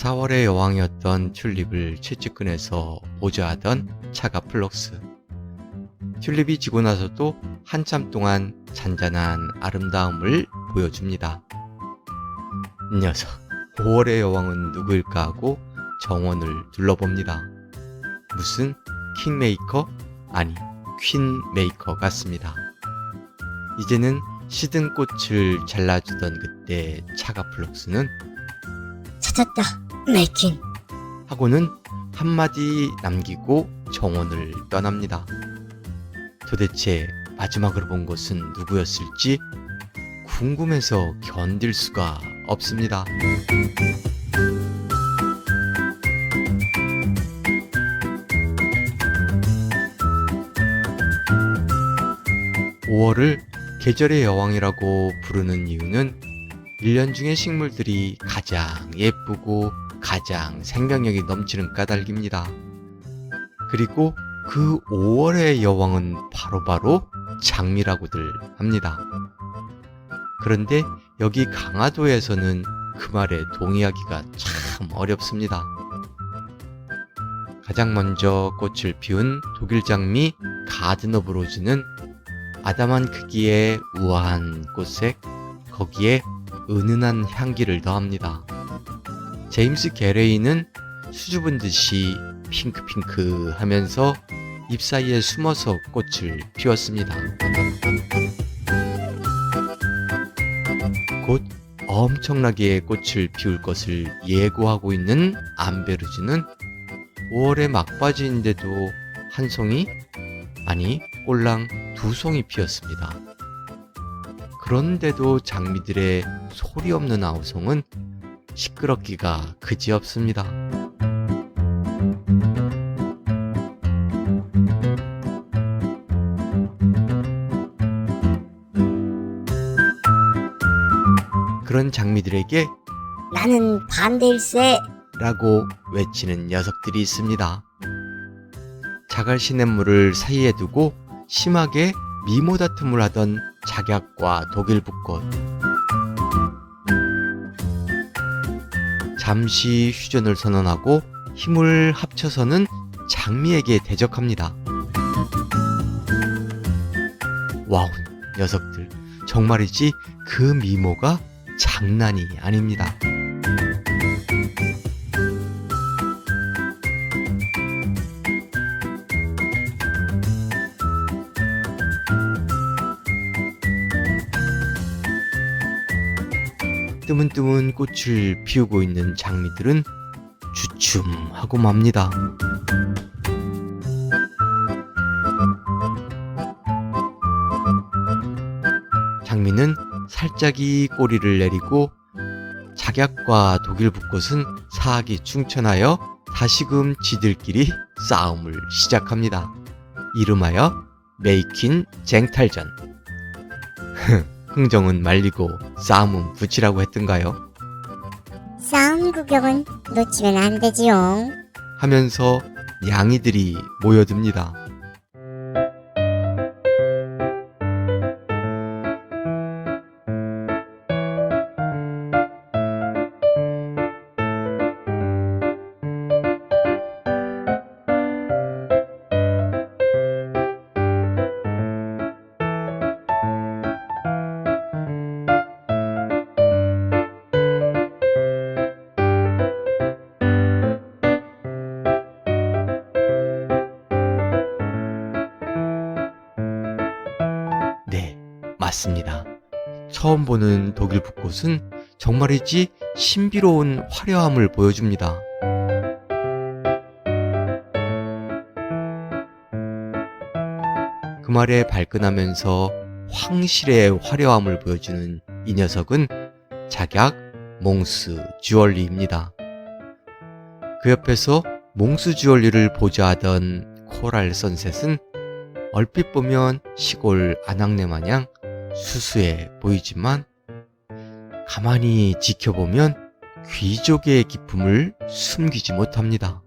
4월의 여왕이었던 튤립을 채찍근에서 보좌하던 차가플럭스. 튤립이 지고 나서도 한참 동안 잔잔한 아름다움을 보여줍니다. 이 녀석, 5월의 여왕은 누구일까 하고 정원을 둘러봅니다. 무슨 킹메이커? 아니, 퀸메이커 같습니다. 이제는 시든 꽃을 잘라주던 그때 차가플럭스는 찾았다, 메이킨. 하고는 한마디 남기고 정원을 떠납니다. 도대체 마지막으로 본 것은 누구였을지 궁금해서 견딜 수가 없습니다. (5월을) 계절의 여왕이라고 부르는 이유는 1년 중에 식물들이 가장 예쁘고 가장 생명력이 넘치는 까닭입니다. 그리고 그 5월의 여왕은 바로 장미라고들 합니다. 그런데 여기 강화도에서는 그 말에 동의하기가 참 어렵습니다. 가장 먼저 꽃을 피운 독일장미 가든 오브 로즈는 아담한 크기의 우아한 꽃색, 거기에 은은한 향기를 더합니다. 제임스 게레이는 수줍은 듯이 핑크핑크 하면서 잎 사이에 숨어서 꽃을 피웠습니다. 곧 엄청나게 꽃을 피울 것을 예고하고 있는 암베르즈는 5월의 막바지인데도 한 송이? 아니, 꼴랑 2송이 피었습니다. 그런데도 장미들의 소리 없는 아우성은 시끄럽기가 그지없습니다. 그런 장미들에게 나는 반대일세. 라고 외치는 녀석들이 있습니다. 자갈 시냇물을 사이에 두고 심하게 미모 다툼을 하던 작약과 독일붓꽃. 잠시 휴전을 선언하고 힘을 합쳐서는 장미에게 대적합니다. 와우, 녀석들 정말이지 그 미모가 장난이 아닙니다. 뜨문뜨문 꽃을 피우고 있는 장미들은 주춤하고 맙니다. 장미는 살짝이 꼬리를 내리고 작약과 독일붓꽃은 사악이 충천하여 다시금 지들끼리 싸움을 시작합니다. 이름하여 메이킨 쟁탈전. 흥정은 말리고 싸움은 붙이라고 했던가요? 싸움 구경은 놓치면 안 되지요. 하면서 냥이들이 모여듭니다. 네, 맞습니다. 처음 보는 독일붓꽃은 정말이지 신비로운 화려함을 보여줍니다. 그 말에 발끈하면서 황실의 화려함을 보여주는 이 녀석은 작약 몽스 주얼리입니다. 그 옆에서 몽스 주얼리를 보좌하던 코랄 선셋은 얼핏 보면 시골 안악내 마냥 수수해 보이지만 가만히 지켜보면 귀족의 기품을 숨기지 못합니다.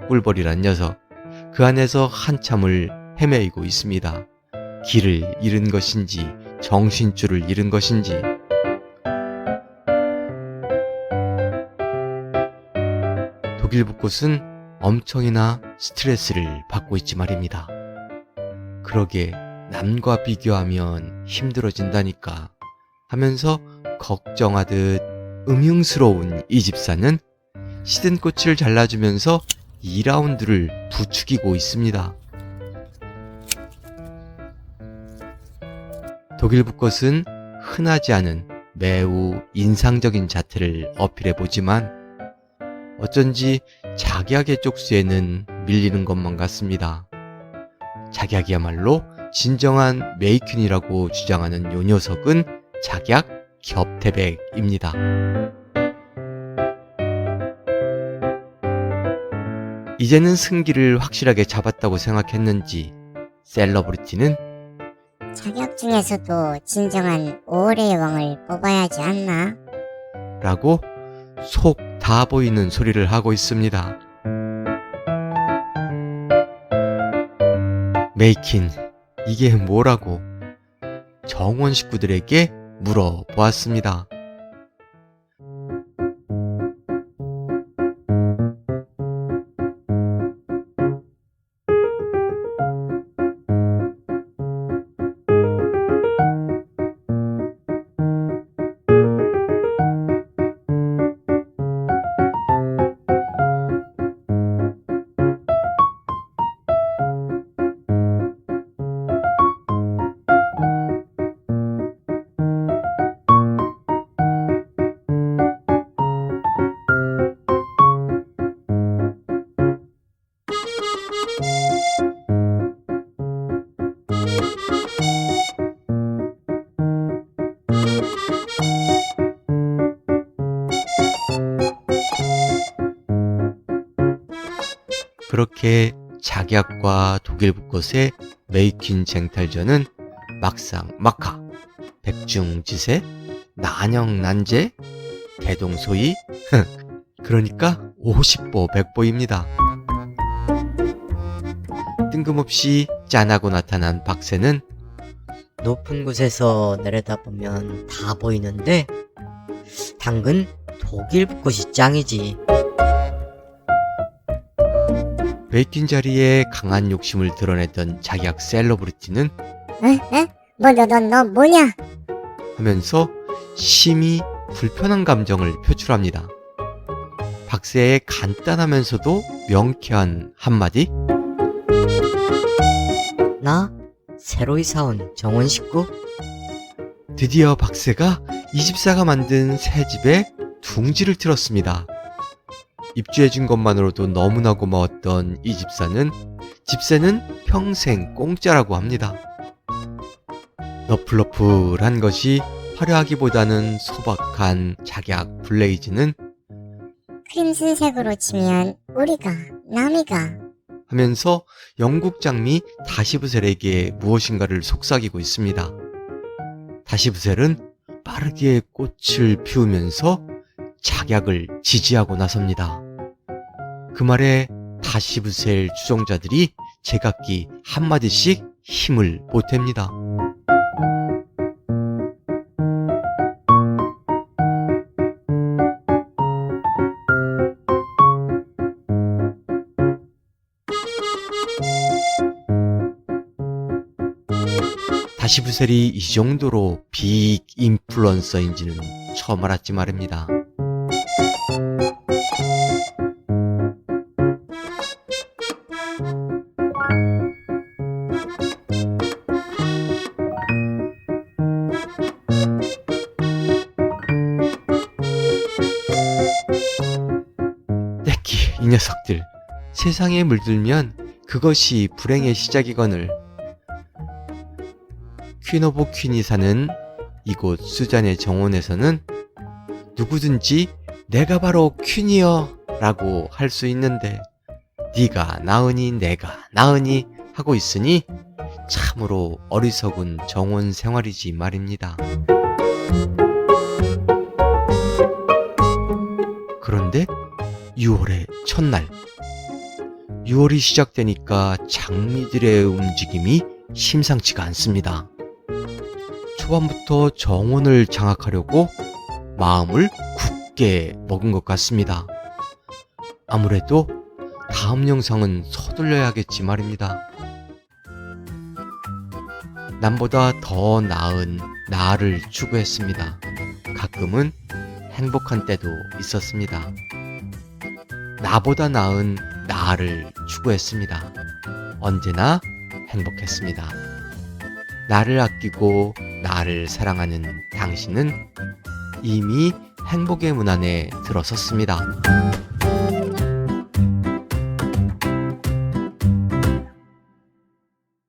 꿀벌이란 녀석, 그 안에서 한참을 헤매이고 있습니다. 길을 잃은 것인지 정신줄을 잃은 것인지. 독일 붓꽃은 엄청이나 스트레스를 받고 있지 말입니다. 그러게 남과 비교하면 힘들어진다니까 하면서 걱정하듯 음흉스러운 이 집사는 시든 꽃을 잘라주면서 2라운드를 부추기고 있습니다. 독일 붓꽃은 흔하지 않은 매우 인상적인 자태를 어필해보지만 어쩐지 작약의 쪽수에는 밀리는 것만 같습니다. 작약이야말로 진정한 메이퀸이라고 주장하는 요 녀석은 작약 겹태백입니다. 이제는 승기를 확실하게 잡았다고 생각했는지 셀러브리티는 자격 중에서도 진정한 5월의 여왕을 뽑아야 하지 않나? 라고 속 다 보이는 소리를 하고 있습니다. 메이킨, 이게 뭐라고 정원 식구들에게 물어보았습니다. 그렇게 작약과 독일 붓꽃의 메이퀸 쟁탈전은 막상 막하, 백중지세, 난영난제, 대동소이, 그러니까 50보 100보입니다. 뜬금없이 짠하고 나타난 박새는 높은 곳에서 내려다보면 다 보이는데 당근 독일 붓꽃이 짱이지. 메이퀸 자리에 강한 욕심을 드러냈던 작약 셀러브리티는 에? 너 뭐냐? 하면서 심히 불편한 감정을 표출합니다. 박새의 간단하면서도 명쾌한 한마디? 나 새로 이사 온 정원 식구? 드디어 박새가 이 집사가 만든 새 집에 둥지를 틀었습니다. 입주해준 것만으로도 너무나 고마웠던 이 집사는 평생 공짜라고 합니다. 너플너플한 것이 화려하기보다는 소박한 작약 블레이즈는 크림슨색으로 치면 우리가 남이가 하면서 영국 장미 다시브셀에게 무엇인가를 속삭이고 있습니다. 다시브셀은 빠르게 꽃을 피우면서 작약을 지지하고 나섭니다. 그 말에 다시브셀 추종자들이 제각기 한마디씩 힘을 보탭니다. 다시브셀이 이 정도로 빅 인플루언서인지는 처음 알았지 말입니다. 떼끼 이 녀석들, 세상에 물들면 그것이 불행의 시작이거늘. 퀸 오브 퀸이 사는 이곳 수잔의 정원에서는 누구든지 내가 바로 퀸이여 라고 할 수 있는데 네가 나으니 내가 나으니 하고 있으니 참으로 어리석은 정원 생활이지 말입니다. 그런데 6월의 첫날, 6월이 시작되니까 장미들의 움직임이 심상치가 않습니다. 초반부터 정원을 장악하려고 마음을 굳게 먹은 것 같습니다. 아무래도 다음 영상은 서둘러야겠지 말입니다. 남보다 더 나은 나를 추구했습니다. 가끔은 행복한 때도 있었습니다. 나보다 나은 나를 추구했습니다. 언제나 행복했습니다. 나를 아끼고 나를 사랑하는 당신은 이미 행복의 문 안에 들어섰습니다.